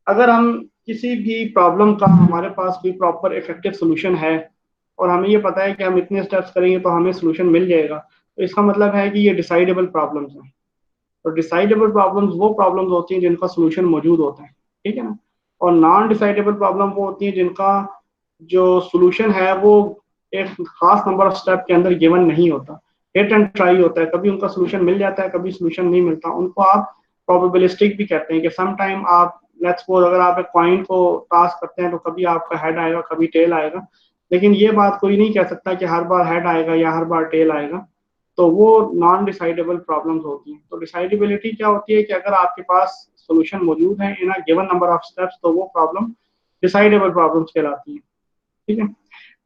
अगर हम किसी भी प्रॉब्लम का हमारे पास कोई प्रॉपर इफेक्टिव सोल्यूशन है और हमें ये पता है कि हम इतने स्टेप्स करेंगे तो हमें सोल्यूशन मिल जाएगा, तो इसका मतलब है कि ये डिसाइडेबल प्रॉब्लम्स हैं। तो डिसाइडेबल प्रॉब्लम्स वो प्रॉब्लम्स होती हैं जिनका सोल्यूशन मौजूद होता है, ठीक है ना। और नॉन डिसाइडेबल प्रॉब्लम वो होती हैं जिनका जो सोल्यूशन है वो एक खास नंबर ऑफ स्टेप के अंदर गिवन नहीं होता, हिट एंड ट्राई होता है, कभी उनका सोल्यूशन मिल जाता है कभी सोल्यूशन नहीं मिलता। उनको आप प्रोबेबिलिस्टिक भी कहते हैं कि सम टाइम आप, लेट्स सपोज अगर आप एक कॉइन को टॉस करते हैं तो कभी आपका हेड आएगा कभी टेल आएगा, लेकिन ये बात कोई नहीं कह सकता कि हर बार हेड आएगा या हर बार टेल आएगा। तो वो नॉन डिसाइडेबल प्रॉब्लम्स होती हैं। तो डिसाइडेबिलिटी क्या होती है कि अगर आपके पास सॉल्यूशन मौजूद है in a given number of steps तो वो प्रॉब्लम डिसाइडेबल प्रॉब्लम्स कहलाती है, ठीक है।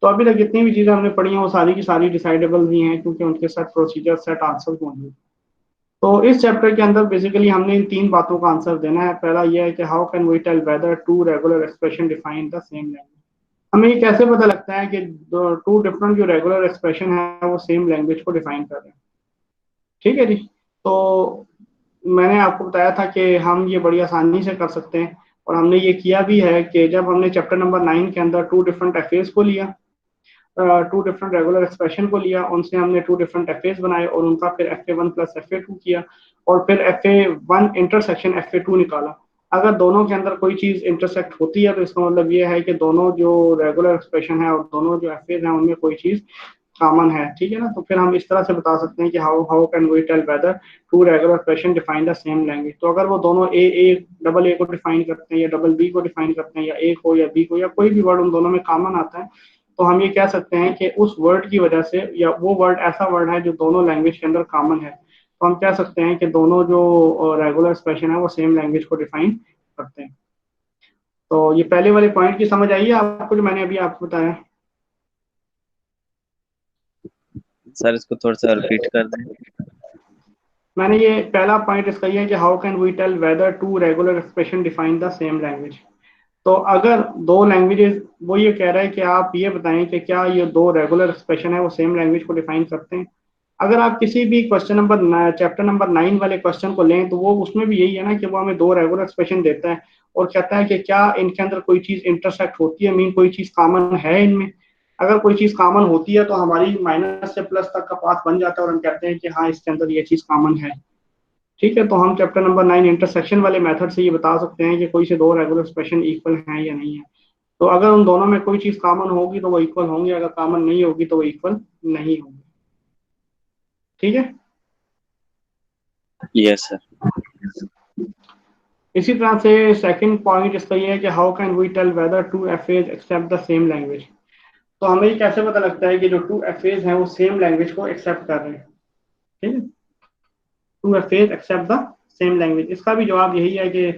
तो अभी तक जितनी भी चीजें हमने पढ़ी हैं वो सारी की सारी डिसाइडेबल ही हैं क्योंकि उनके सेट प्रोसीजर सेट आंसर मौजूद हैं। तो इस चैप्टर के अंदर बेसिकली हमने इन तीन बातों का आंसर देना है। पहला यह है कि how can we tell whether two regular expression define the same language. हमें ये कैसे पता लगता है कि टू डिफरेंट जो रेगुलर एक्सप्रेशन है वो सेम लैंग्वेज को डिफाइन कर रहे हैं, ठीक है जी। तो मैंने आपको बताया था कि हम ये बड़ी आसानी से कर सकते हैं और हमने ये किया भी है कि जब हमने चैप्टर नंबर 9 के अंदर टू डिफरेंट एफेज को लिया, टू डिफरेंट रेगुलर एक्सप्रेशन को लिया, उनसे हमने टू डिफरेंट एफेज बनाए और उनका फिर FA1 प्लस FA2 किया और फिर FA1 इंटरसेक्शन FA2 निकाला। अगर दोनों के अंदर कोई चीज इंटरसेक्ट होती है तो इसका मतलब ये है कि दोनों जो रेगुलर एक्सप्रेशन है और दोनों जो एफेज हैं उनमें कोई चीज कॉमन है, ठीक है ना। तो फिर हम इस तरह से बता सकते हैं कि how how can we tell whether two regular expression define the same language. तो अगर वो दोनों ए डबल ए को डिफाइन करते हैं या डबल बी को डिफाइन करते हैं या ए को या बी को या कोई भी वर्ड उन दोनों में कॉमन आता है, तो हम ये कह सकते हैं कि उस वर्ड की वजह से या वो वर्ड ऐसा वर्ड है जो दोनों लैंग्वेज के अंदर कॉमन है, तो हम कह सकते हैं कि दोनों जो रेगुलर एक्सप्रेशन है वो सेम लैंग्वेज को डिफाइन करते हैं। तो ये पहले वाले पॉइंट की समझ आई है आपको जो मैंने अभी आपको बताया? सर इसको थोड़ा सा रिपीट कर दें। मैंने ये पहला पॉइंट इसका ये है कि how can we tell whether two regular expression define the same language. तो अगर दो लैंग्वेजेस, वो ये कह रहा है कि आप ये बताएं कि क्या ये दो रेगुलर एक्सप्रेशन है वो सेम लैंग्वेज को डिफाइन करते हैं। अगर आप किसी भी क्वेश्चन नंबर चैप्टर नंबर 9 वाले क्वेश्चन को लें तो वो उसमें भी यही है ना कि वो हमें दो रेगुलर एक्सप्रेशन देता है और कहता है कि क्या इनके अंदर कोई चीज इंटरसेक्ट होती है, मीन कोई चीज कॉमन है इनमें। अगर कोई चीज कॉमन होती है तो हमारी माइनस से प्लस तक का पाथ बन जाता है और हम कहते हैं कि हाँ इसके अंदर ये चीज कॉमन है, ठीक है। तो हम चैप्टर नंबर 9 इंटरसेक्शन वाले मेथड से ये बता सकते हैं कि कोई से दो रेगुलर एक्सप्रेशन इक्वल हैं या नहीं है। तो अगर उन दोनों में कोई चीज कॉमन होगी तो वो इक्वल होंगे, अगर कॉमन नहीं होगी तो वो इक्वल नहीं होंगे, ठीक है। Yes sir. इसी तरह से सेकंड पॉइंट इसका ये है कि how can we tell whether two FAs accept the same language. तो हमें ये कैसे पता लगता है कि जो टू एफएज हैं वो सेम लैंग्वेज को एक्सेप्ट कर रहे हैं, ठीक है। Two FAs accept the same language, इसका भी जवाब यही है कि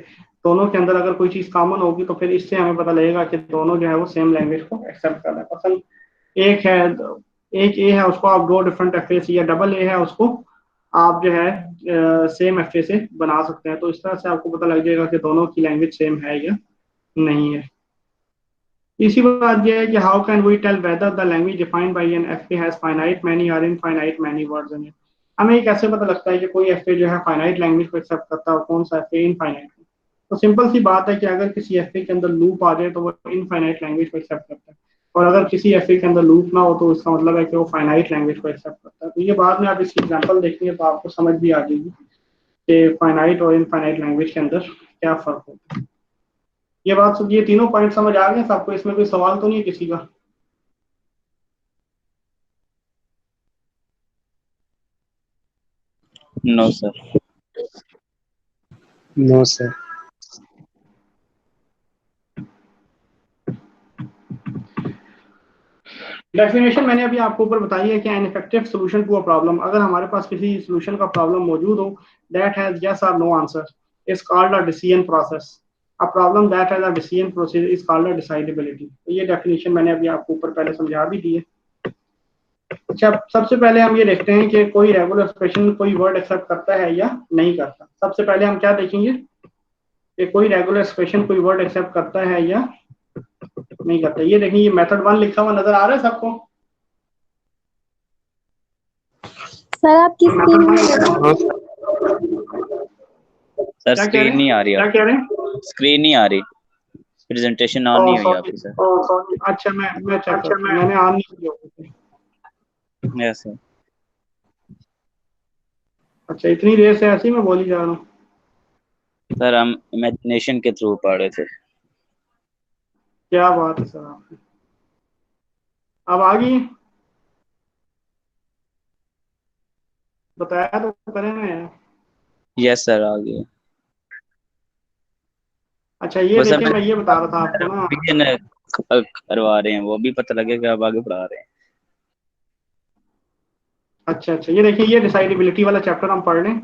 दोनों के अंदर अगर कोई चीज कॉमन होगी तो फिर इससे हमें पता लगेगा कि दोनों जो है वो सेम लैंग्वेज को एक्सेप्ट कर रहे हैं। पसंद एक है, एक ए है उसको आप दो डिफरेंट एफ से, या डबल ए है उसको आप जो है सेम एफ से बना सकते हैं। तो इस तरह से आपको पता लग जाएगा कि दोनों की लैंग्वेज सेम है या नहीं है। इसी बात यह है कि how can we tell whether the language defined by an F has finite many और infinite many words in it. हमें ये कैसे पता लगता है कि कोई एफ जो है फाइनाइट लैंग्वेज को एक्सेप्ट करता है और कौन सा एफ इनफाइनाइट। तो सिंपल सी बात है कि अगर किसी एफ के अंदर लूप आ जाए तो वो इनफाइनाइट लैंग्वेज को एक्सेप्ट करता है, और अगर किसी एफ के अंदर लूप ना हो तो इसका मतलब है कि वो फाइनाइट लैंग्वेज को एक्सेप्ट करता है। तो ये बाद में आप इसकी एग्जांपल देखेंगे तो आपको समझ भी आ जाएगी कि फाइनाइट और इनफाइनाइट लैंग्वेज के अंदर क्या फर्क होता है। ये बात, ये तीनों पॉइंट समझ आ गए सबको? इसमें कोई सवाल तो नहीं है किसी का? No sir. No sir. Definition मैंने अभी आपको ऊपर बताई है कि an effective solution to a problem, अगर हमारे पास किसी सोल्यूशन का प्रॉब्लम मौजूद हो दैट हैज यस और no answer is called a decision process. A problem that has a decision process is called a decidability. तो ये डेफिनेशन मैंने अभी आपको ऊपर पहले समझा भी दी है। अच्छा, सबसे पहले हम ये देखते हैं कि कोई रेगुलर एक्सप्रेशन कोई वर्ड एक्सेप्ट करता है या नहीं करता। सबसे पहले हम क्या देखेंगे कि कोई रेगुलर एक्सप्रेशन कोई वर्ड एक्सेप्ट करता है या नहीं करता। ये देखिए, ये मेथड 1 लिखा हुआ नजर आ रहा है सबको? सर आपकी स्क्रीन में सर क्या कह रहे स्क्रीन नहीं हैं, आ रही क्या आपकी। कह रहे हैं? स्क्रीन नहीं आ रही, प्रेजेंटेशन ऑन नहीं हुई आपकी सर। अच्छा मैं चेक करता हूँ, मैंने ऑन नहीं किया। Yes sir. अच्छा इतनी देर से ऐसे ही मैं बोली जा रहा हूँ। सर हम इमेजिनेशन के थ्रू पढ़ रहे थे। क्या बात है सर आपकी। अब आ गई, बताया तो करें ना यार। यस सर आ गए। अच्छा ये वो सर देखिए, मैं ये बता रहा था आपको ना। मैं करवा रहे हैं, वो भी पता लगे कि आप आगे पढ़ा रहे हैं। अच्छा अच्छा, ये देखिए, ये डिसाइडेबिलिटी वाला चैप्टर हम पढ़ लें।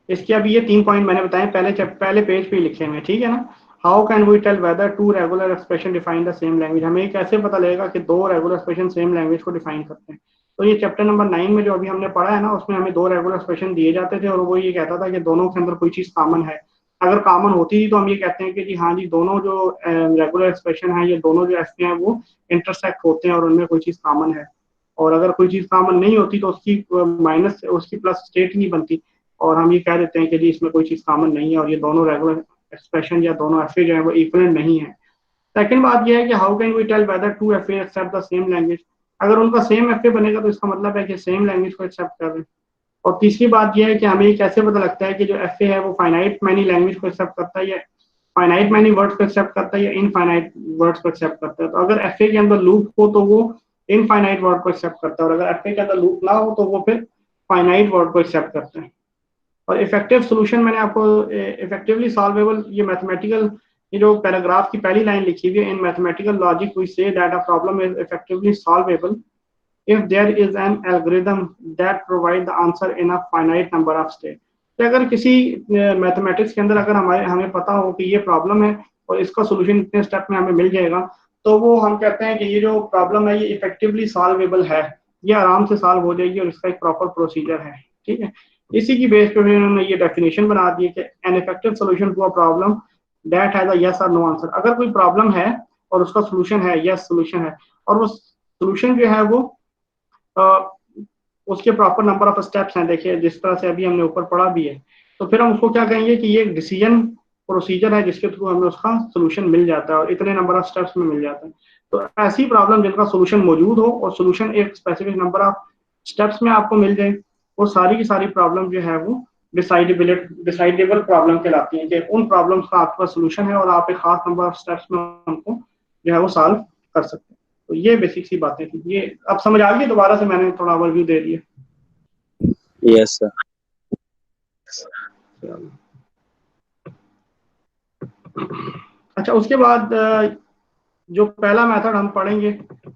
इसके अभी ये 3 पॉइंट मैंने बताए, पहले पेज पे ही लिखे हुए हैं, ठीक है ना। How can we tell whether two regular expression define the same language, हमें कैसे पता लगेगा कि दो रेगुलर एक्सप्रेशन सेम लैंग्वेज को डिफाइन करते हैं। तो ये चैप्टर नंबर 9 में जो अभी हमने पढ़ा है ना, उसमें हमें दो रेगुलर एक्सप्रेशन दिए जाते थे और वो ये कहता था कि दोनों के अंदर कोई चीज कॉमन है। अगर कॉमन होती थी तो हम ये कहते हैं कि जी हाँ जी, दोनों जो रेगुलर एक्सप्रेशन है, ये दोनों जो एफ हैं वो इंटरसेक्ट होते हैं और उनमें कोई चीज कॉमन है। और अगर कोई चीज कॉमन नहीं होती तो उसकी माइनस उसकी प्लस स्टेट नहीं बनती, और हम ये कह देते हैं कि जी इसमें कोई चीज कॉमन नहीं है और ये दोनों रेगुलर एक्सप्रेशन या दोनों एफ जो है वो इक्वलेंट नहीं है। सेकंड बात यह है कि how can we tell whether two F accept the same language, अगर उनका सेम एफ बनेगा तो इसका मतलब है कि सेम लैंग्वेज को एक्सेप्ट कर रहे हैं। और तीसरी बात यह है कि हमें कैसे पता लगता है कि जो एफ है वो फाइनाइट मैनी लैंग्वेज को एक्सेप्ट करता है या फाइनाइट मैनी वर्ड्स को एक्सेप्ट करता है या इनफाइनाइट वर्ड्स को एक्सेप्ट करता है। तो अगर एफ के अंदर लूप हो तो वो इनफाइनाइट वर्ड को एक्सेप्ट करता है, और अगर एफ के अंदर लूप ना हो तो वो फिर फाइनाइट वर्ड को एक्सेप्ट करता है। और इफेक्टिव सोल्यूशन मैंने आपको इफेक्टिवली सॉल्वेबल, ये मैथमेटिकल, ये जो पैराग्राफ की पहली लाइन लिखी हुई है, in mathematical logic we say that a problem is effectively solvable if there is an algorithm that provide the answer in a finite number of state। कि अगर किसी मैथमेटिक्स के अंदर अगर हमें पता हो कि ये प्रॉब्लम है और इसका सोल्यूशन इतने स्टेप में हमें मिल जाएगा, तो वो हम कहते हैं कि ये जो प्रॉब्लम है ये इफेक्टिवली सॉल्वेबल है, ये आराम से सॉल्व हो जाएगी और इसका एक प्रॉपर प्रोसीजर है, ठीक है। इसी की बेस पे उन्होंने ये डेफिनेशन बना दी कि an effective solution to a problem that has a yes और नो आंसर, अगर कोई प्रॉब्लम है और उसका सोल्यूशन है यस सोल्यूशन है, और वो सोल्यूशन जो है वो उसके प्रॉपर नंबर ऑफ स्टेप्स हैं, देखिए जिस तरह से अभी हमने ऊपर पढ़ा भी है, तो फिर हम उसको क्या कहेंगे कि ये एक डिसीजन प्रोसीजर है जिसके थ्रू हमें उसका सोल्यूशन मिल जाता है और इतने नंबर ऑफ स्टेप्स में मिल जाता है। तो ऐसी प्रॉब्लम जिनका सोल्यूशन मौजूद हो और सोल्यूशन एक स्पेसिफिक नंबर ऑफ स्टेप्स में आपको मिल जाए, वो सारी की सारी प्रॉब्लम जो है वो डिसाइडेबल प्रॉब्लम कहलाती है, कि उन प्रॉब्लम्स का आपका सोल्यूशन है और आप एक खास नंबर ऑफ स्टेप्स में उनको जो है वो सॉल्व कर सकते हैं। तो ये बेसिक सी बातें थी, ये अब समझ आ गई, दोबारा से मैंने थोड़ा ओवरव्यू दे दिया। Yes sir. अच्छा उसके बाद जो पहला मेथड हम पढ़ेंगे,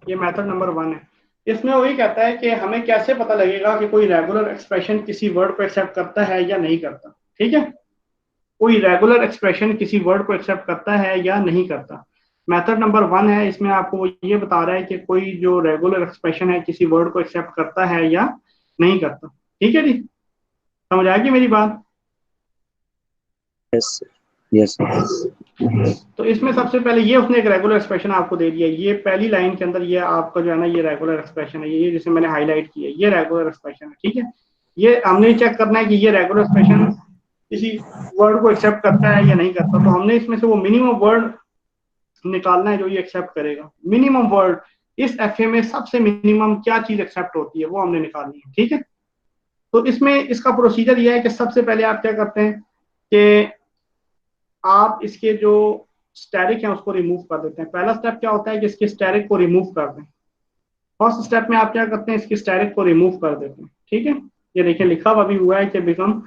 ये मेथड नंबर 1 है। इसमें वही कहता है कि हमें कैसे पता लगेगा कि कोई रेगुलर एक्सप्रेशन किसी वर्ड को एक्सेप्ट करता है या नहीं करता, ठीक है। कोई रेगुलर एक्सप्रेशन किसी वर्ड को एक्सेप्ट करता है या नहीं करता। मेथड नंबर 1 है, इसमें आपको वो ये बता रहा है कि कोई जो रेगुलर एक्सप्रेशन है किसी वर्ड को एक्सेप्ट करता है या नहीं करता, ठीक है जी। समझ आएगी मेरी बात। Yes yes sir. तो इसमें सबसे पहले ये उसने एक रेगुलर एक्सप्रेशन आपको दे दिया, ये पहली लाइन के अंदर ये आपका जो है ना ये रेगुलर एक्सप्रेशन है, ये जिसे मैंने हाईलाइट किया ये रेगुलर एक्सप्रेशन है, ठीक है। ये हमने चेक करना है कि ये रेगुलर एक्सप्रेशन किसी वर्ड को एक्सेप्ट करता है या नहीं करता। तो हमने इसमें से वो मिनिमम वर्ड निकालना है जो ये एक्सेप्ट करेगा, मिनिमम वर्ड। इस एफ में सबसे मिनिमम क्या चीज एक्सेप्ट होती है वो हमने निकालनी है, ठीक है। तो इसमें इसका प्रोसीजर ये है कि सबसे पहले आप क्या करते हैं कि आप इसके जो स्टैरिक है उसको रिमूव कर देते हैं। पहला स्टेप क्या होता है कि इसके स्टैरिक को रिमूव कर दें। फर्स्ट स्टेप में आप क्या करते हैं, इसके स्टैरिक को रिमूव कर देते हैं, ठीक है। ये देखिए लिखा हुआ भी हुआ है कि become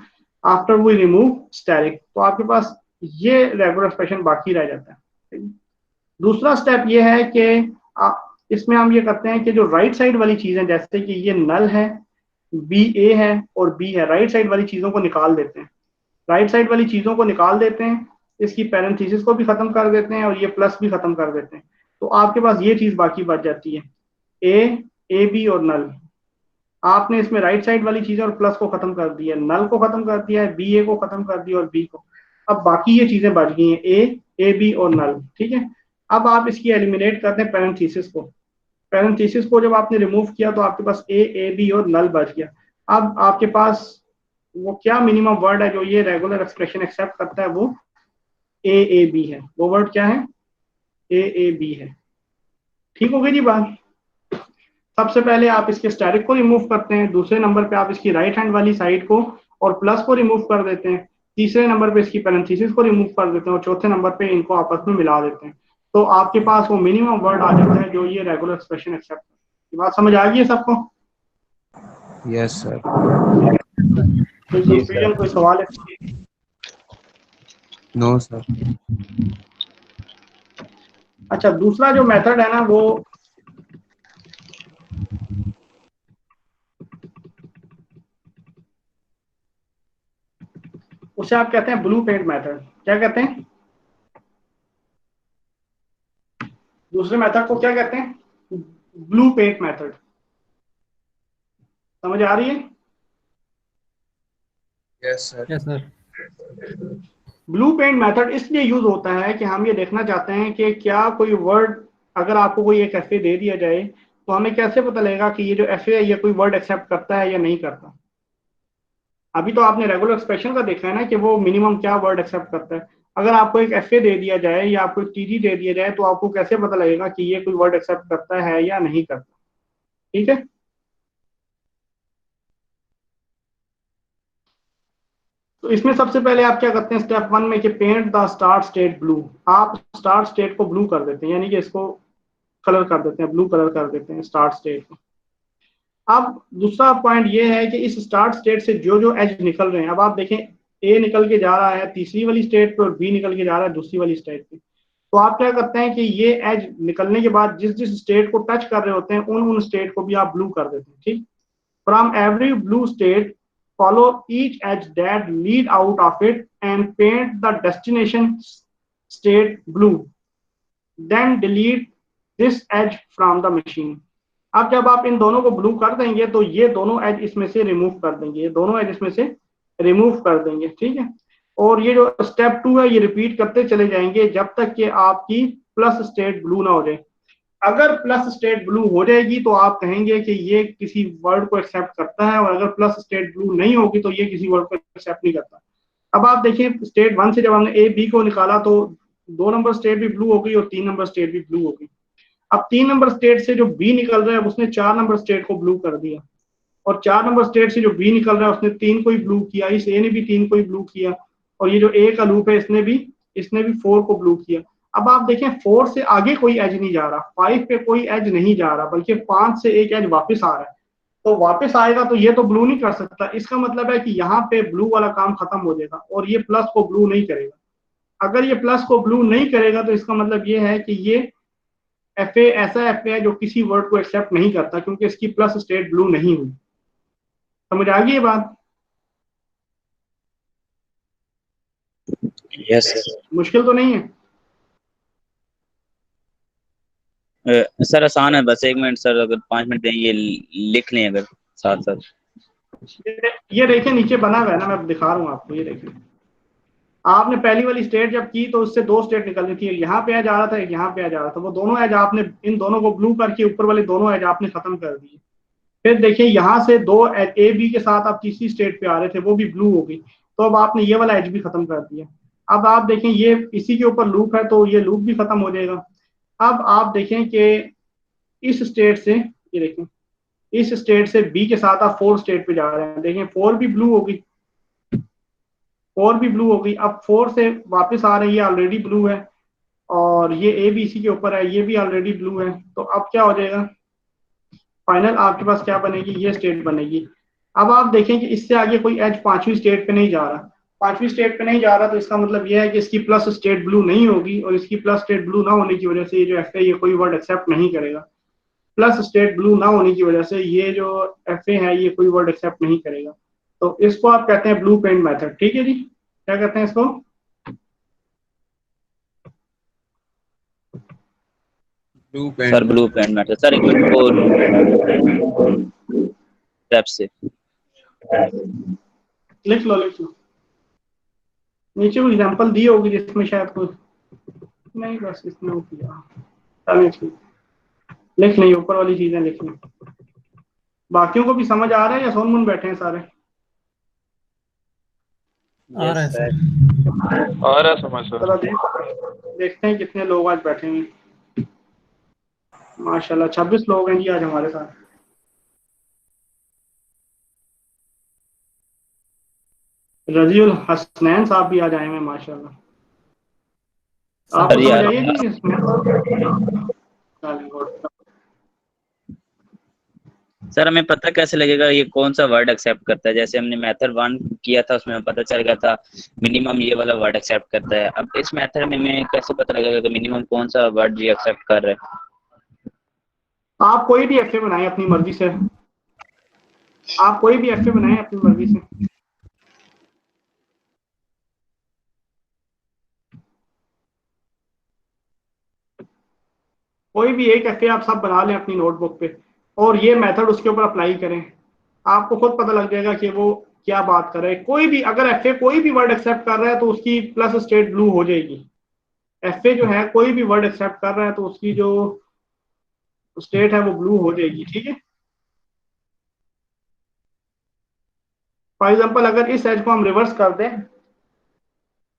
after we remove asterisk, तो आपके पास ये रेगुलर एक्सप्रेशन बाकी रह जाता है। दूसरा स्टेप ये है कि इसमें हम ये करते हैं कि जो राइट साइड वाली चीजें, जैसे कि ये नल है, बी ए है और बी है, राइट साइड वाली चीजों को निकाल देते हैं। राइट साइड वाली चीजों को निकाल देते हैं, इसकी पैरेंथेसिस को भी खत्म कर देते हैं और ये प्लस भी खत्म कर देते हैं। तो आपके पास ये चीज बाकी बच जाती है, ए बी और नल। आपने इसमें राइट साइड वाली चीजें और प्लस को खत्म कर दिया, नल को खत्म कर दिया है, बी ए को खत्म कर दिया और बी को। अब बाकी ये चीजें बच गई हैं, ए बी और नल, ठीक है। अब आप इसकी एलिमिनेट करते हैं पैरेंथेसिस को। पैरेंथेसिस को जब आपने रिमूव किया तो आपके पास ए बी और नल बच गया। अब आपके पास वो क्या मिनिमम वर्ड है जो ये रेगुलर एक्सप्रेशन एक्सेप्ट करता है, वो AAB है, वो वर्ड क्या है, AAB है। ठीक हो गई जी बात। सबसे पहले आप इसके स्टैटिक को रिमूव करते हैं, दूसरे नंबर पे आप इसकी राइट हैंड वाली साइड को और प्लस को रिमूव कर देते हैं, तीसरे नंबर पे इसकी पैरेंथेसिस को रिमूव कर देते हैं और चौथे नंबर पे इनको आपस में मिला देते हैं। तो आपके पास वो मिनिमम वर्ड आ जाता है जो ये रेगुलर एक्सप्रेशन एक्सेप्ट करता है। बात समझ आ गई है सबको? Yes sir. तो जी कंफ्यूजन सर। कोई सवाल है? No sir. अच्छा, दूसरा जो मेथड है ना वो उसे आप कहते हैं ब्लू पेंट मेथड। क्या कहते हैं? दूसरे मेथड को क्या कहते हैं? Blue paint method. समझ आ रही है? Yes sir. Yes sir. Blue paint method इसलिए यूज होता है कि हम ये देखना चाहते हैं कि क्या कोई वर्ड, अगर आपको कोई एक एफए दे दिया जाए तो हमें कैसे पता लगेगा कि ये जो एफए है ये कोई वर्ड एक्सेप्ट करता है या नहीं करता। अभी तो आपने रेगुलर एक्सप्रेशन का देखा है ना कि वो मिनिमम क्या वर्ड एक्सेप्ट करता है। अगर आपको एक एफए दे दिया जाए या आपको टीजी दे दिया जाए तो आपको कैसे पता लगेगा कि ये कोई वर्ड एक्सेप्ट करता है या नहीं करता। ठीक है। तो इसमें सबसे पहले आप क्या करते हैं स्टेप 1 में कि paint the start state blue. आप स्टार्ट स्टेट को ब्लू कर देते हैं, यानी कि इसको कलर कर देते हैं, ब्लू कलर कर देते हैं स्टार्ट स्टेट को। अब दूसरा पॉइंट ये है कि इस स्टार्ट स्टेट से जो जो एज निकल रहे हैं, अब आप देखें ए निकल के जा रहा है तीसरी वाली स्टेट पे और बी निकल के जा रहा है दूसरी वाली स्टेट पे। तो आप क्या करते हैं कि ये एज निकलने के बाद जिस जिस स्टेट को टच कर रहे होते हैं उन उन स्टेट को भी आप ब्लू कर देते हैं। ठीक। From every blue state follow each edge that lead out of it and paint the destination state blue, then delete this edge from the machine। अब जब आप इन दोनों को ब्लू कर देंगे तो ये दोनों एज इसमें से रिमूव कर देंगे, ये दोनों एज इसमें से रिमूव कर देंगे। ठीक है। और ये जो स्टेप 2 है ये रिपीट करते चले जाएंगे जब तक कि आपकी प्लस स्टेट ब्लू ना हो जाए। अगर प्लस स्टेट ब्लू हो जाएगी तो आप कहेंगे कि ये किसी वर्ड को एक्सेप्ट करता है, और अगर प्लस स्टेट ब्लू नहीं होगी तो ये किसी वर्ड को एक्सेप्ट नहीं करता। अब आप देखिए स्टेट 1 से जब हमने ए बी को निकाला तो 2 नंबर स्टेट भी ब्लू हो गई और 3 नंबर स्टेट भी ब्लू हो गई। अब 3 नंबर स्टेट से जो बी निकल रहा है उसने 4 नंबर स्टेट को ब्लू कर दिया, और 4 नंबर स्टेट से जो बी निकल रहा है उसने 3 को ही ब्लू किया, इस ए ने भी 3 को ही ब्लू किया, और ये जो ए का लूप है इसने भी 4 को ब्लू किया। अब आप देखें 4 से आगे कोई एज नहीं जा रहा, 5 पे कोई एज नहीं जा रहा, बल्कि 5 से एक एज वापस आ रहा है। तो वापस आएगा तो ये तो ब्लू नहीं कर सकता, इसका मतलब है कि यहाँ पे ब्लू वाला काम खत्म हो जाएगा और ये प्लस को ब्लू नहीं करेगा। अगर ये प्लस को ब्लू नहीं करेगा तो इसका मतलब ये है कि ये एफए ऐसा एफए है जो किसी वर्ड को एक्सेप्ट नहीं करता, क्योंकि इसकी प्लस स्टेट ब्लू नहीं हुई। समझ आ गई ये बात? यस मुश्किल तो नहीं है? सर आसान है, बस 1 मिनट सर, अगर 5 मिनट दें ये लिख लें अगर साथ साथ। ये देखिए नीचे बना हुआ है ना, मैं दिखा रहा हूँ आपको। ये देखिए आपने पहली वाली स्टेट जब की तो उससे 2 स्टेट निकल रही थी, यहाँ पे एज आ रहा था एक यहाँ पे एज आ रहा था, वो दोनों एज आपने इन दोनों को ब्लू करके ऊपर वाले दोनों एज आपने खत्म कर दिए। फिर देखिए यहाँ से 2 ए बी के साथ आप तीसरी स्टेट पे आ रहे थे, वो भी ब्लू हो गई, तो अब आपने ये वाला एज भी खत्म कर दिया। अब आप देखें ये इसी के ऊपर लूप है तो ये लूप भी खत्म हो जाएगा। अब आप देखें कि इस स्टेट से, ये देखें इस स्टेट से बी के साथ आप 4 स्टेट पे जा रहे हैं, देखें 4 भी ब्लू हो गई, 4 भी ब्लू हो गई। अब 4 से वापस आ रही है, ऑलरेडी ब्लू है, और ये ए बी सी के ऊपर है, ये भी ऑलरेडी ब्लू है। तो अब क्या हो जाएगा, फाइनल आपके पास क्या बनेगी, ये स्टेट बनेगी। अब आप देखें कि इससे आगे कोई एज 5वीं स्टेट पे नहीं जा रहा, 5वीं स्टेट पे नहीं जा रहा, तो इसका मतलब ये है कि इसकी प्लस स्टेट ब्लू नहीं होगी, और इसकी प्लस स्टेट ब्लू ना होने की वजह से ये जो एफ है ये कोई वर्ड एक्सेप्ट नहीं करेगा। प्लस स्टेट ब्लू ना होने की वजह से ये जो एफ है ये कोई वर्ड एक्सेप्ट नहीं करेगा। तो इसको आप कहते हैं ब्लू पेंट मेथड। ठीक है जी, क्या कहते हैं इसको? Blue paint sir blue paint method sir, एक मिनट वो स्टेप से लिख लो नीचे कोई एग्जांपल दी होगी जिसमें शायद कोई नहीं, बस इसने वो किया। लिख नहीं, ऊपर वाली चीजें लिख लें। बाकियों को भी समझ आ रहा है या सोन मुन बैठे हैं सारे? आ रहा है सर। आ रहा समझ सर। चलो देखते हैं कितने लोग आज बैठे हैं। माशाल्लाह 26 लोग हैं जी आज हमारे साथ। रजीउल हसनैन साहब भी आज आए हैं माशाल्लाह। सर आपको ये समझ आ आइए रहा जी इसमें? सर, हमें पता कैसे लगेगा ये कौन सा वर्ड एक्सेप्ट करता है? जैसे हमने मेथड 1 किया था, उसमें पता चल गया था मिनिमम ये वाला वर्ड एक्सेप्ट करता है। अब इस मेथड में हमें कैसे पता लगेगा कि मिनिमम कौन सा वर्ड ये एक्सेप्ट कर रहा है? आप कोई भी एफए बनाएं अपनी मर्जी से। आप कोई भी एफए बनाएं अपनी मर्जी से। कोई भी एक एफए आप सब बना लें अपनी नोटबुक पे और ये मेथड उसके ऊपर अप्लाई करें। आपको खुद पता लग जाएगा कि वो क्या बात कर रहे हैं। कोई भी अगर एफए कोई भी वर्ड एक्सेप्ट कर रहा है तो उसकी प्लस स्टेट ब्लू हो जाएगी। एफए जो है कोई भी वर्ड एक्सेप्ट कर रहा है तो उसकी जो स्टेट है वो ब्लू हो जाएगी। ठीक है। फॉर एग्जाम्पल अगर इस एज को हम रिवर्स कर दें,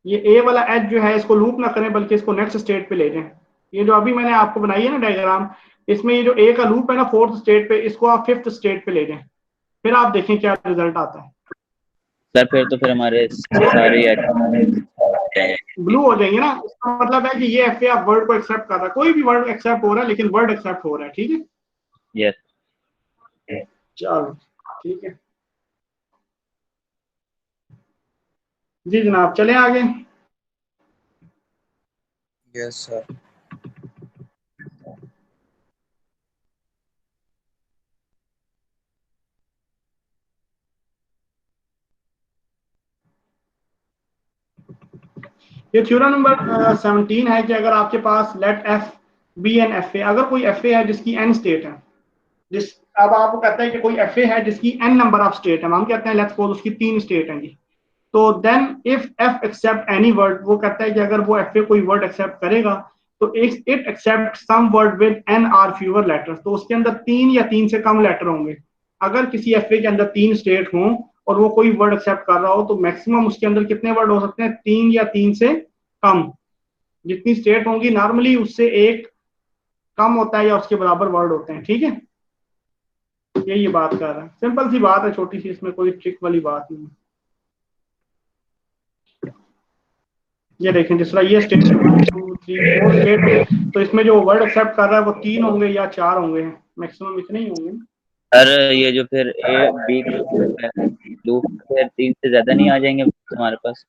ये ए वाला एज जो है इसको लूप ना करें बल्कि इसको नेक्स्ट स्टेट पे ले जाएं। ये जो अभी मैंने आपको बनाई है ना डायग्राम, इसमें ये जो ए का लूप है ना फोर्थ स्टेट पे, इसको आप फिफ्थ स्टेट पे ले जाएं। फिर आप देखें क्या रिजल्ट आता है। सर फिर हमारे सारे ब्लू हो जाएंगे ना। इसका मतलब है कि ये एफ आप वर्ड को एक्सेप्ट कर रहा है। कोई भी वर्ड एक्सेप्ट हो रहा है लेकिन वर्ड एक्सेप्ट हो रहा है। ठीक है। यस। चलो ठीक है जी जनाब, चले आगे। Yes sir. ये थ्योरम नंबर 17 है कि अगर आपके पास let F be an F A, अगर कोई एफ ए है जिसकी एन स्टेट है, जिस अब आपको कहता है कि कोई एफ ए है जिसकी एन नंबर ऑफ स्टेट है, हम कहते हैं लेट्स सपोज उसकी 3 स्टेट हैं जी। तो then if F accept any word, वो कहता है कि अगर वो एफ ए कोई वर्ड एक्सेप्ट करेगा तो it accept some word with n or fewer letters, तो उसके अंदर 3 या 3 से कम लेटर होंगे। अगर किसी एफ ए के अंदर 3 स्टेट हों और वो कोई वर्ड एक्सेप्ट कर रहा हो तो मैक्सिमम उसके अंदर कितने वर्ड हो सकते हैं? 3 या 3 से कम। जितनी स्टेट होंगी नॉर्मली उससे एक कम होता है या उसके बराबर वर्ड होते हैं। ठीक है। ये बात कर रहा है, सिंपल सी बात है, छोटी सी, इसमें कोई ट्रिक वाली बात नहीं है। ये देखें जिस तरह ये स्टेट 1 2 3 4 स्टेट, तो इसमें जो वर्ड एक्सेप्ट कर रहा है वो 3 होंगे या 4 होंगे, मैक्सिमम इतने ही होंगे। सर ये जो फिर ए बी लूप फिर 3 से ज्यादा नहीं आ जाएंगे हमारे पास?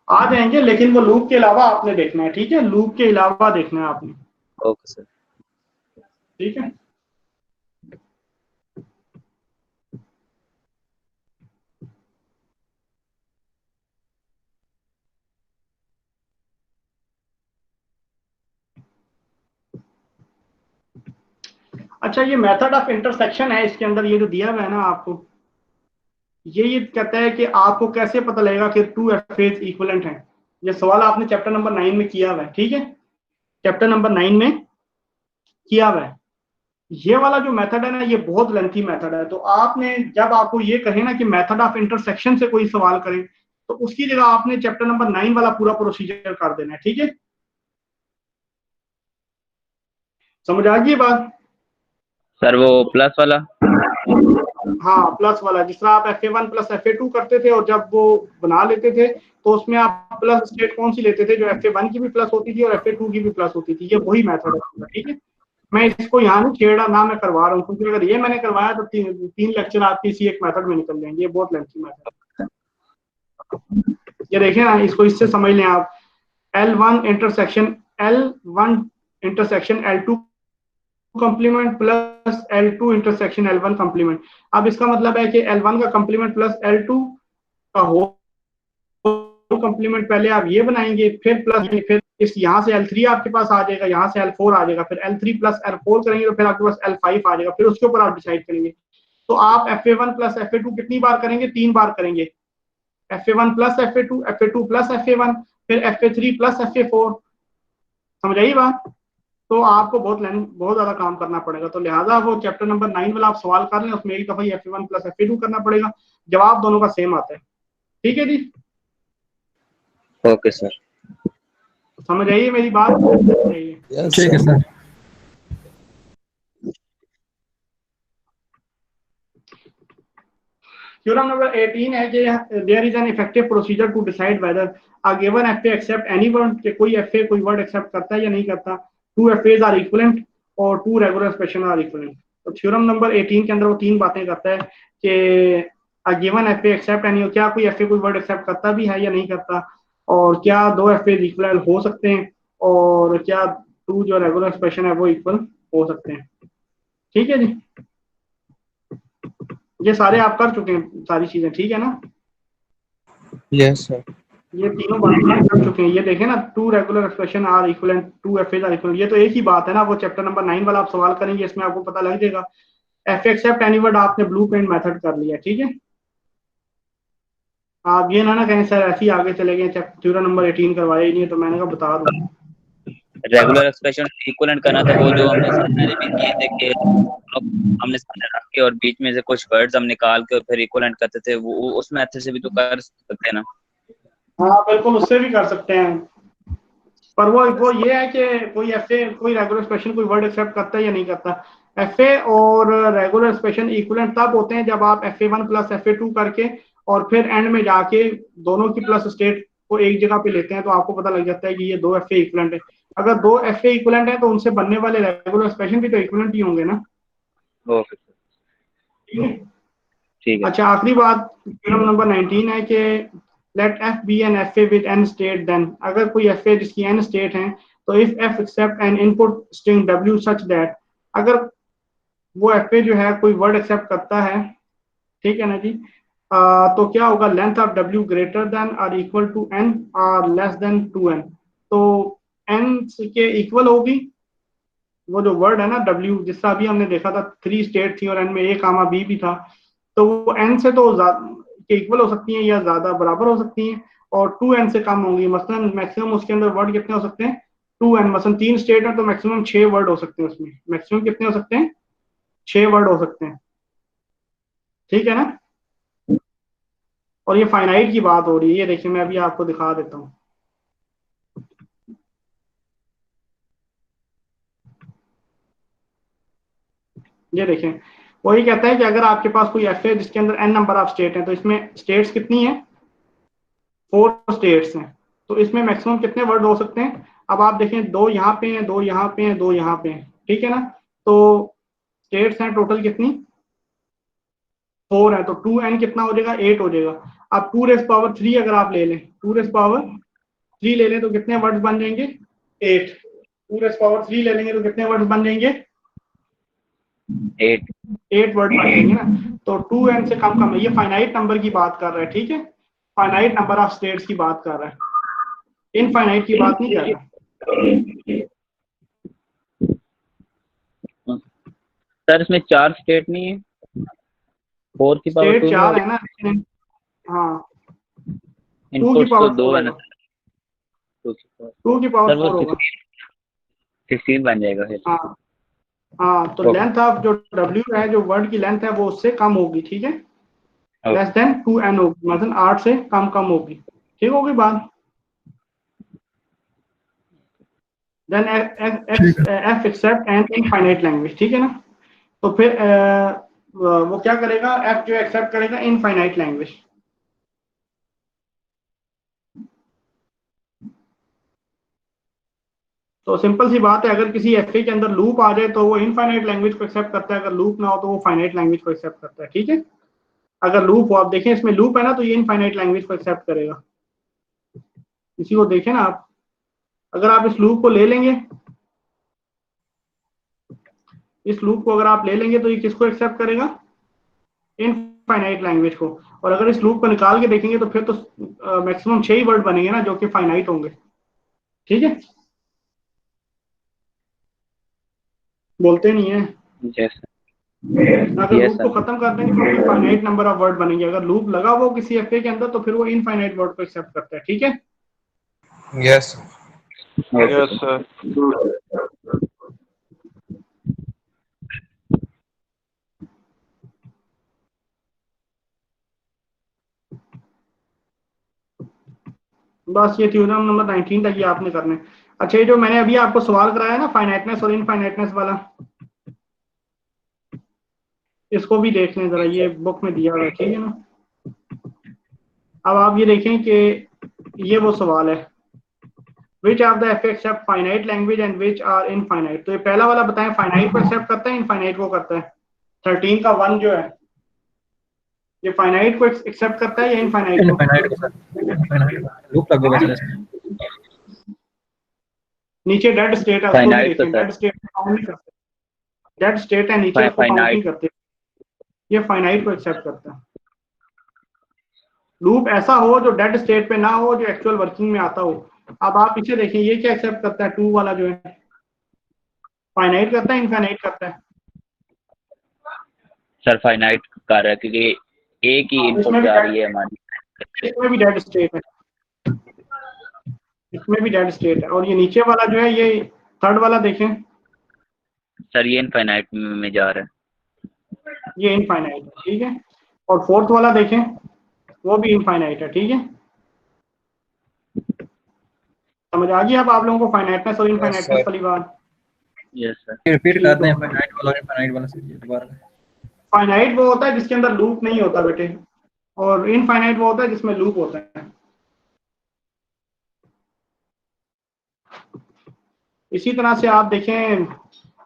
आ जाएंगे लेकिन वो लूप के अलावा आपने देखना है। ठीक है। लूप के अलावा देखना है आपने। Okay sir. ठीक है। अच्छा ये मेथड ऑफ इंटरसेक्शन है, इसके अंदर ये जो दिया हुआ है ना आपको, ये कहता है कि आपको कैसे पता लगेगा कि टू एफेज इक्विवेलेंट हैं। ये सवाल आपने चैप्टर नंबर 9 में किया हुआ है। ठीक है। चैप्टर नंबर 9 में किया हुआ है। ये वाला जो मेथड है ना ये बहुत लेंथी मेथड है। तो आपने जब आपको ये कहे ना कि मेथड ऑफ इंटरसेक्शन से कोई सवाल करें तो उसकी जगह आपने चैप्टर नंबर 9 वाला पूरा प्रोसीजर कर देना है। ठीक है। समझ आ गई बात? सर वो प्लस वाला? हाँ प्लस वाला, जिस तरह आप FA1 प्लस FA2 करते थे और जब वो बना लेते थे तो उसमें आप प्लस स्टेट कौन सी लेते थे? जो FA1 की भी प्लस होती थी और FA2 की भी प्लस होती थी। ये वही मेथड है। ठीक है। मैं इसको यहाँ नहीं छेड़ रहा ना, मैं करवा रहा हूँ, क्योंकि अगर ये मैंने करवाया तो 3 लेक्चर आपके इसी एक मेथड में निकल जाएंगे। ये बहुत लेंथी मेथड है। ये देखें ना, इसको इससे समझ लें आप। L1 intersection L2 complement plus L2 intersection L1 complement. अब इसका मतलब है कि L1 का कॉम्प्लीमेंट प्लस L2 का होल कॉम्प्लीमेंट पहले आप ये बनाएंगे, फिर प्लस, फिर इस यहाँ से L3 आपके पास आ जाएगा, यहाँ से L4 आ जाएगा, फिर L3 प्लस L4 करेंगे तो फिर आपके पास L5 आ जाएगा, फिर उसके ऊपर आप डिसाइड करेंगे। तो आप FA1 प्लस FA2 कितनी बार करेंगे? 3 बार करेंगे। FA1 plus FA2, FA2 plus FA1, फिर FA3 प्लस FA4। समझ आई बात? तो आपको बहुत ज्यादा काम करना पड़ेगा। तो लिहाजा वो चैप्टर नंबर 9 वाला आप सवाल कर लें, उसमें एक दफा FA1 प्लस FA2 करना पड़ेगा, जवाब दोनों का सेम आता है। ठीक है जी। Okay sir. समझ आइए मेरी बात? चाहिए Yes, ठीक है sir. सर। Theorem number 18 है कि there is an effective procedure to decide whether a given FA accept any word, कि कोई FA कोई word accept करता है या नहीं करता। Two FAs are equivalent और two regular expression are equivalent। तो थ्योरम नंबर 18 के अंदर वो तीन बातें करता है कि a given FA accept any, क्या कोई FA कोई word accept करता भी है या नहीं करता, और क्या दो FA इक्वल हो सकते हैं, और क्या टू जो रेगुलर एक्सप्रेशन है वो इक्वल हो सकते हैं। ठीक है जी, ये सारे आप कर चुके हैं सारी चीजें, ठीक है ना? Yes, sir. ये तीनों बातें कर चुके हैं। ये देखें ना, two regular expression are equivalent, two FAs are equivalent, ये तो एक ही बात है ना। वो चैप्टर नंबर 9 वाला आप सवाल करेंगे, इसमें आपको पता लग जाएगा। एफ एक्सेप्ट एनी वर्ड आपने ब्लूप्रिंट मेथड कर लिया, ठीक है। आप ये ना कहें सर ऐसे ही आगे चले गए, चैप्टर नंबर 18 करवाया ही नहीं है, तो मैंने कहा बता दूं। रेगुलर एक्सप्रेशन इक्विवेलेंट करना था, वो जो हमने सर पहले भी किए थे कि हमने सामने रख के और बीच में से कुछ वर्ड्स हम निकाल के और फिर इक्विवेलेंट करते थे, वो उस मेथड से भी तो कर सकते हैं ना? हाँ बिल्कुल, उससे भी कर सकते हैं, पर वो ये है कि कोई एफए कोई रेगुलर एक्सप्रेशन कोई वर्ड एक्सेप्ट करता है या नहीं करता। एफए और रेगुलर एक्सप्रेशन इक्विवेलेंट तब होते हैं जब आप FA1 प्लस FA2 करके और फिर एंड में जाके दोनों की प्लस स्टेट को एक जगह पे लेते हैं, तो आपको पता लग जाता है कि ये दो FA इक्विवेलेंट है। अगर दो FA इक्विवेलेंट है तो उनसे बनने वाले रेगुलर एक्सप्रेशन भी तो इक्विवेलेंट ही होंगे ना। ओके सर, ठीक है। ठीक है। अच्छा, आखिरी बात थ्योरम नंबर 19 है कि let F be an F A with N state, then अगर कोई एफ ए जिसकी एन स्टेट है, तो if F accept an input string W such that, अगर वो एफ ए जो है कोई वर्ड एक्सेप्ट करता है, ठीक है ना जी, तो क्या होगा, length of W greater than और इक्वल टू एन और लेस देन टू एन। तो एन के इक्वल होगी वो जो वर्ड है ना डब्ल्यू, जिसका अभी हमने देखा था 3 स्टेट थी और एन में ए कामा बी भी था, तो वो एन से तो के इक्वल हो सकती हैं या ज्यादा बराबर हो सकती हैं, और 2n से कम होंगी। मसलन मैक्सिमम उसके अंदर वर्ड कितने हो सकते हैं, 2n। मसलन 3 स्टेट है तो मैक्सिमम 6 वर्ड हो सकते हैं उसमें। मैक्सिमम कितने हो सकते हैं, 6 वर्ड हो सकते हैं, ठीक है ना। और ये फाइनाइट की बात हो रही है, ये देखिए मैं अभी आपको दिखा देता हूँ। ये देखें, वही कहता है कि अगर आपके पास कोई एफ है जिसके अंदर n नंबर ऑफ स्टेट है, तो इसमें स्टेट्स कितनी है, 4 स्टेट्स हैं, तो इसमें मैक्सिमम कितने वर्ड हो सकते हैं। अब आप देखें, दो यहाँ पे हैं, दो यहाँ पे हैं, दो यहाँ पे हैं, ठीक है ना। तो स्टेट्स हैं टोटल कितनी, 4 है, तो 2n कितना हो जाएगा, 8 हो जाएगा। अब 2 रेस पावर 3 अगर आप ले लें, 2 रेस पावर 3 ले लें तो कितने वर्ड्स बन जाएंगे, 8। 2 रेस पावर 3 ले लेंगे तो कितने वर्ड्स बन जाएंगे, 8। 8 वर्ड बन जाएंगे ना। तो 2n से कम कम है, ये फाइनाइट नंबर की बात कर रहा है, ठीक है। फाइनाइट नंबर ऑफ स्टेट्स की बात कर रहा है, इनफाइनाइट की बात नहीं कर रहा। सर इसमें 4 स्टेट नहीं है, 4 की पावर स्टेट 2 नहीं 4 होगी? है ना, लेकिन हाँ 2 की इनपुट्स तो पावर 2 4 है ना होगा, सर, 2 की पावर 2 की 4, पावर सर वो 4 होगा। 16 बन जाएगा फिर। हाँ हाँ, तो ओके लेंथ ऑफ जो W है, जो वर्ड की लेंथ है, वो उससे कम होगी, ठीक है। लेस ओके देन 2n होगी, मतलब 8 से कम कम होगी, ठीक होगी बात। देन ठीक है। F accept an infinite language, ठीक है ना। तो फिर वो क्या करेगा, एफ जो एक्सेप्ट करेगा इनफाइनाइट लैंग्वेज। तो सिंपल सी बात है, अगर किसी एफए के अंदर लूप आ जाए तो वो इनफाइनाइट लैंग्वेज को एक्सेप्ट करता है, अगर लूप ना हो तो वो फाइनाइट लैंग्वेज को एक्सेप्ट करता है, ठीक है। अगर लूप हो, आप देखें इसमें लूप है ना, तो ये इनफाइनाइट लैंग्वेज को एक्सेप्ट करेगा। इसी को देखें ना आप, अगर आप इस लूप को ले लेंगे, इस लूप को अगर आप ले लेंगे तो ये किसको एक्सेप्ट करेगा, इनफाइनाइट लैंग्वेज को। और अगर इस लूप को निकाल के देखेंगे तो फिर तो मैक्सिमम 6 ही वर्ड बनेंगे ना, जो कि फाइनाइट होंगे, ठीक है। बोलते नहीं है, यस अगर यस लूप को सर। खत्म कर देंगे तो इनफाइनाइट नंबर ऑफ वर्ड बनेंगे। अगर लूप लगा वो किसी एफए के अंदर तो फिर वो इनफाइनाइट वर्ड को एक्सेप्ट करता है, ठीक है। Yes, sir. Okay Yes, sir. sir. बस ये थ्योरम नंबर 19 तक ये आपने करना है। अच्छा, ये जो मैंने अभी आपको सवाल कराया ना फाइनाइटनेस और इनफाइनाइटनेस वाला, इसको भी देख लें जरा, ये बुक में दिया हुआ है, ठीक है ना। अब आप ये देखें कि ये वो सवाल है, which of the F accept finite language and which are infinite. तो ये पहला वाला बताएं, फाइनाइट को एक्सेप्ट करता है इनफाइनाइट को करता है। 13 का 1 जो है, ये फाइनाइट को एक्सेप्ट करता है या इनफाइनाइट को? इनफाइनाइट को सर, इनफाइनाइट लूप लग गया सर इसमें। नीचे डेड स्टेट है, उसको भी फाइनाइट तो देखें, सर, डेड स्टेट काउंट नहीं करते, डेड स्टेट है नीचे, उसको काउंट नहीं फाइनाइट। करते। ये फाइनाइट को एक्सेप्ट करता है। लूप ऐसा हो जो डेड स्टेट पे ना हो, जो एक्चुअल वर्किंग में आता हो। अब आप पीछे देखिए, ये क्या एक्सेप्ट करता है, 2 वाला जो है, फाइनाइट करता है इनफाइनाइट करता है? सर फाइनाइट कर रहा है क्योंकि एक ही इनपुट इसमें भी जा डेड, रही है हमारी। इसमें भी डेड स्टेट है, इसमें भी डेड स्टेट है। और ये नीचे वाला जो है, ये थर्ड वाला देखें, सर ये इनफाइनाइट में जा रहा है। ये इनफाइनाइट है, ठीक है। और फोर्थ वाला देखें, वो भी इनफाइनाइट है, ठीक है। समझ आ गई अब आप लोगों को फाइनाइटनेस और यस इनफाइनाइटनेस सर। वाली बात? Yes sir. रिपीट ठीक करते हैं है। इनफाइनाइट वाला और इनफाइनाइट वाला सर, ये दोबारा। फाइनाइट वो होता है जिसके अंदर लूप नहीं होता बेटे, और इनफाइनाइट वो होता है जिसमें लूप होता है। इसी तरह से आप देखें,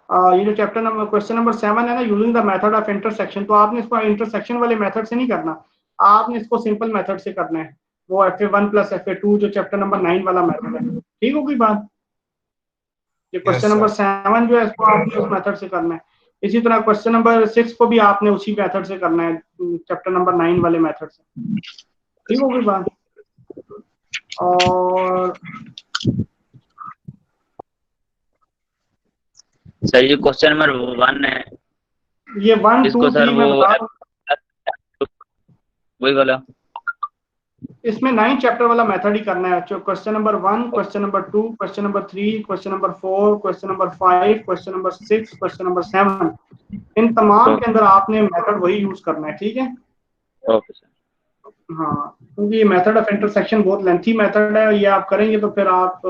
ये जो चैप्टर नंबर क्वेश्चन नंबर 7 है ना, using the method of intersection, तो आपने इसको इंटरसेक्शन वाले मेथड से नहीं करना, आपने इसको सिंपल मेथड से करना है, वो FA1 प्लस FA2 जो चैप्टर नंबर 9 वाला मेथड है। ठीक होगी बात? ये क्वेश्चन यस नंबर सर। 7 जो है, इसको आपने उस मेथड से करना है। इसी तरह क्वेश्चन नंबर 6 को भी आपने उसी मेथड से करना है, चैप्टर नंबर 9 वाले मेथड से। ठीक होगी बात? और सर ये क्वेश्चन नंबर 1 है, ये 1 2 इसको सर 3 वो मैं बता रहा हूँ, वही वाला। इसमें 9 चैप्टर वाला मेथड ही करना है। जो question number 1, question number 2, question number 3, question number 4, question number 5, question number 6, question number 7, इन तमाम के अंदर आपने मेथड वही यूज करना है, ठीक है। Okay sir. हाँ, क्योंकि ये मेथड ऑफ इंटरसेक्शन बहुत लेंथी मेथड है, ये आप करेंगे तो फिर आप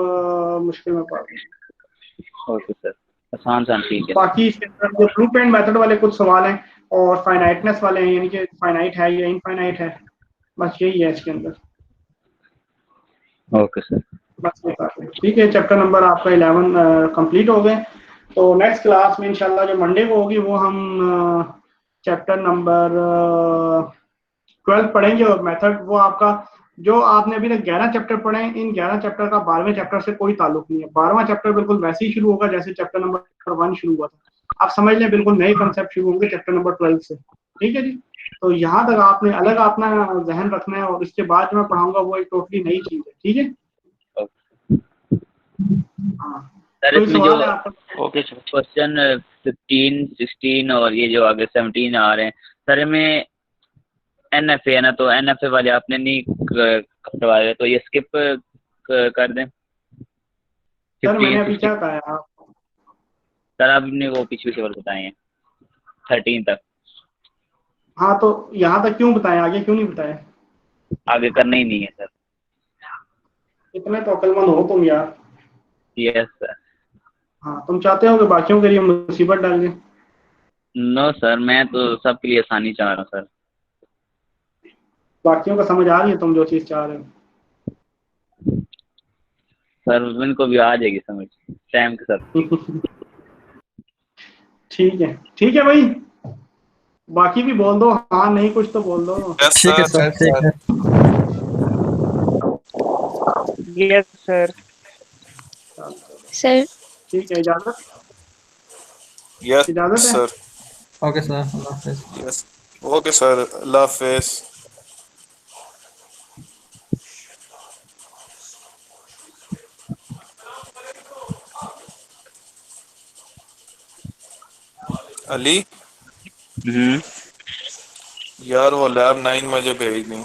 मुश्किल में पड़ जाएंगे। ओके सर, आसान सा ठीक है। बाकी इसके अंदर जो ब्लू प्रिंट मेथड वाले कुछ सवाल हैं और फाइनाइटनेस वाले हैं, यानी कि फाइनाइट है या इनफाइनाइट है, बस यही है इसके अंदर। Okay sir. बस ये बात है, ठीक है। चैप्टर नंबर आपका 11 कंप्लीट हो गए। तो नेक्स्ट क्लास में इंशाल्लाह जो मंडे को होगी, वो हम चैप्टर नंबर 12 पढ़ेंगे। और मेथड वो आपका, जो आपने अभी तक 11 चैप्टर पढ़े हैं, इन 11 चैप्टर का 12वें चैप्टर से कोई ताल्लुक नहीं है। 12वां चैप्टर बिल्कुल वैसे ही शुरू होगा जैसे चैप्टर नंबर 1 शुरू हुआ था। आप समझ लें बिल्कुल नए कंसेप्ट शुरू होंगे चैप्टर नंबर 12 से, ठीक है जी। तो यहाँ तक आपने अलग अपना जहन रखना है, और इसके बाद जो मैं पढ़ाऊंगा वो एक टोटली नई चीज है, ठीक है। हाँ, सर कोई इसमें जो सवाल है आपका? ओके क्वेश्चन 15 16 और ये जो आगे 17 आ रहे हैं सर, इनमें NFA है ना, तो NFA वाले आपने नहीं करवाए, तो ये स्किप कर दें। सर मैंने 15 अभी 16 क्या कहा है आपको? सर आपने वो पिछले सवाल बताए हैं 13 तक, हाँ, तो यहाँ तक क्यों बताएं, आगे क्यों नहीं बताएं? आगे करना ही नहीं है सर। इतने तो अक्लमंद हो तुम यार। Yes sir. हाँ, तुम चाहते हो कि बाकियों के लिए मुसीबत डाल दें? नो सर, मैं तो सबके लिए आसानी चाह रहा हूँ सर। बाकियों को समझ आ रही है तुम जो चीज चाह रहे हो? सर उनको भी आ जाएगी समझ टाइम के साथ। ठीक है भाई, बाकी भी बोल दो, हाँ नहीं कुछ तो बोल दो। यस ठीक है सर। सर, ठीक है। Yes sir. सर ठीक है, इजाजत, यस इजाजत है। सर। ओके सर, अल्लाह हाफिज़। यस ओके सर, अल्लाह हाफिज। अली यार वो लैब 9 मुझे भेज दी।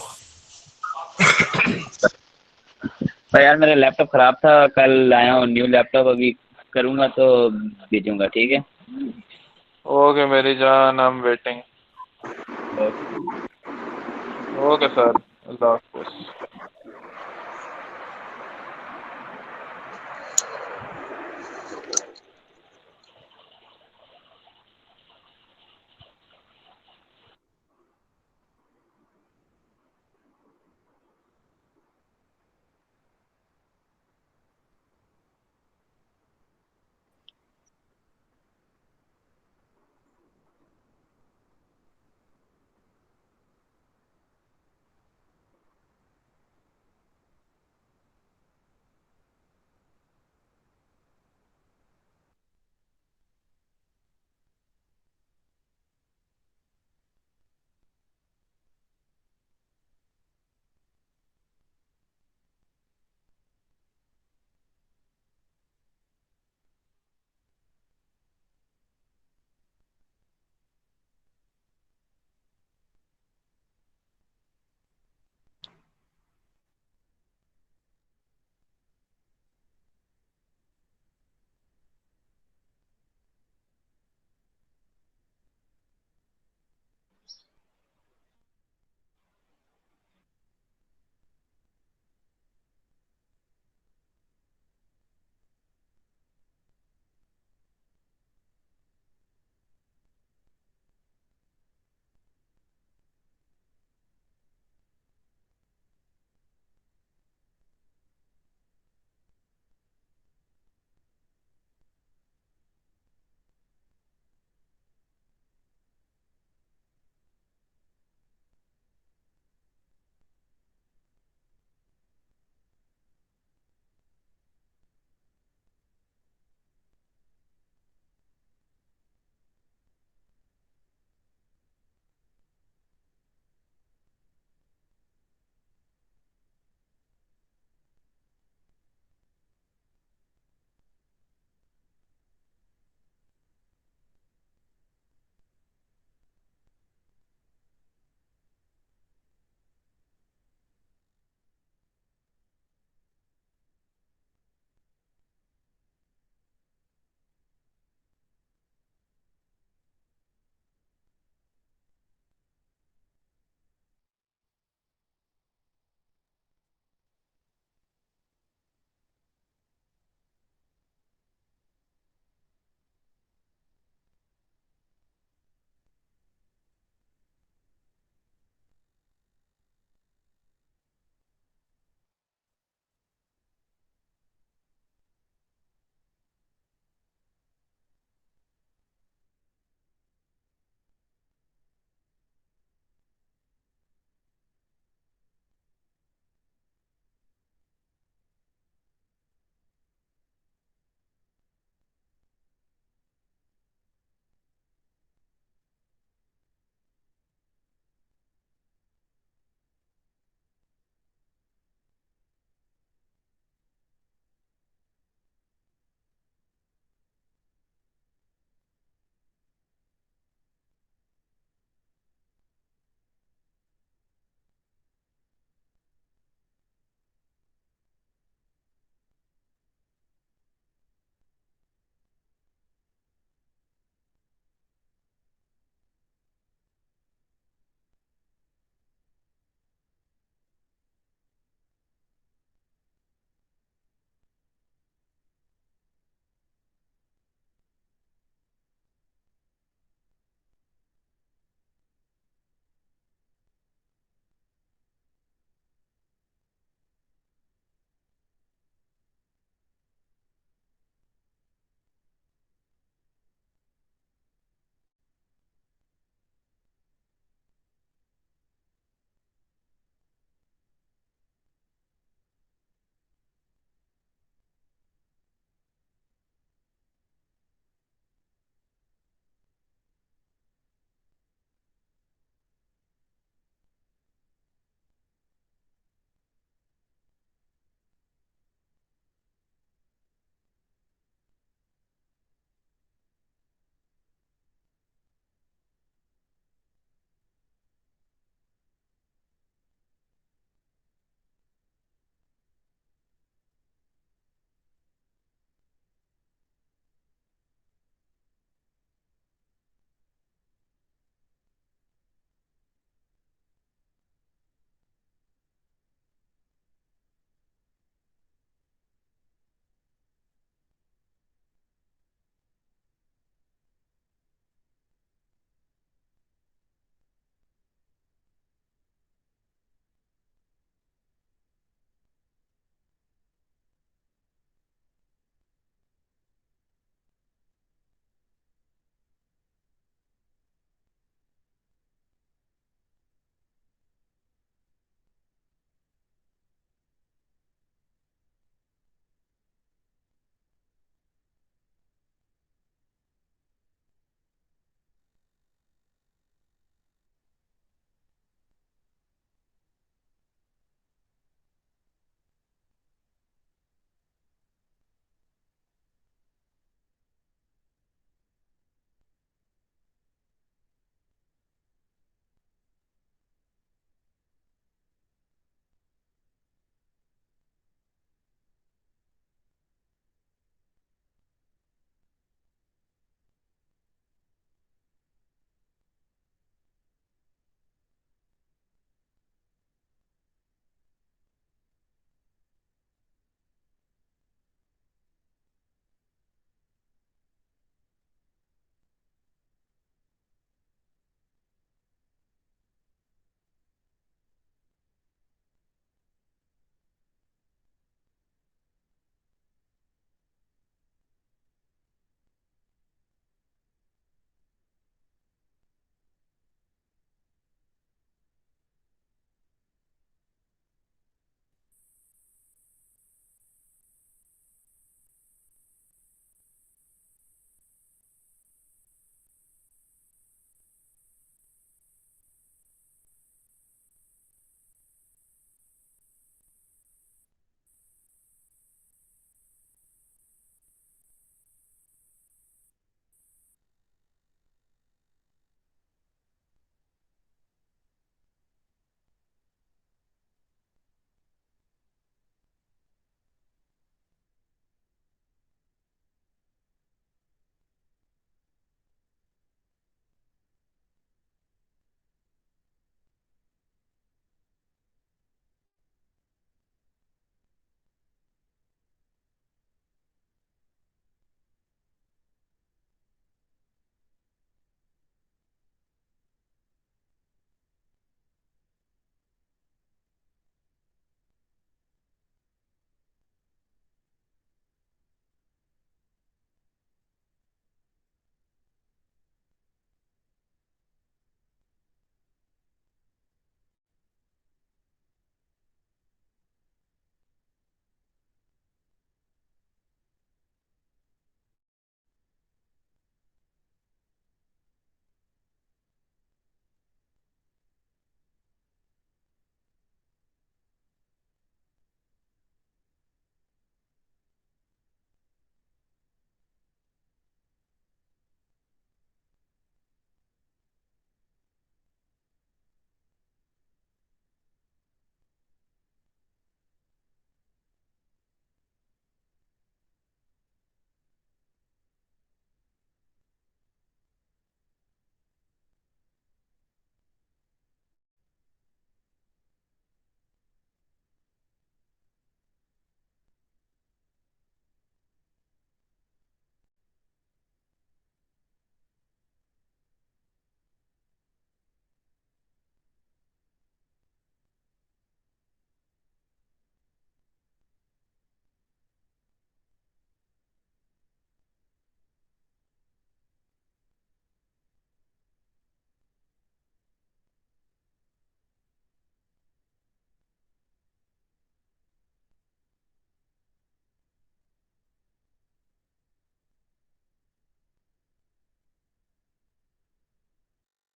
पर यार मेरा लैपटॉप खराब था, कल आया हूँ न्यू लैपटॉप, अभी करूँगा तो भेजूँगा, ठीक है। ओके मेरी जान, I am waiting. Okay sir, Allah Hafiz.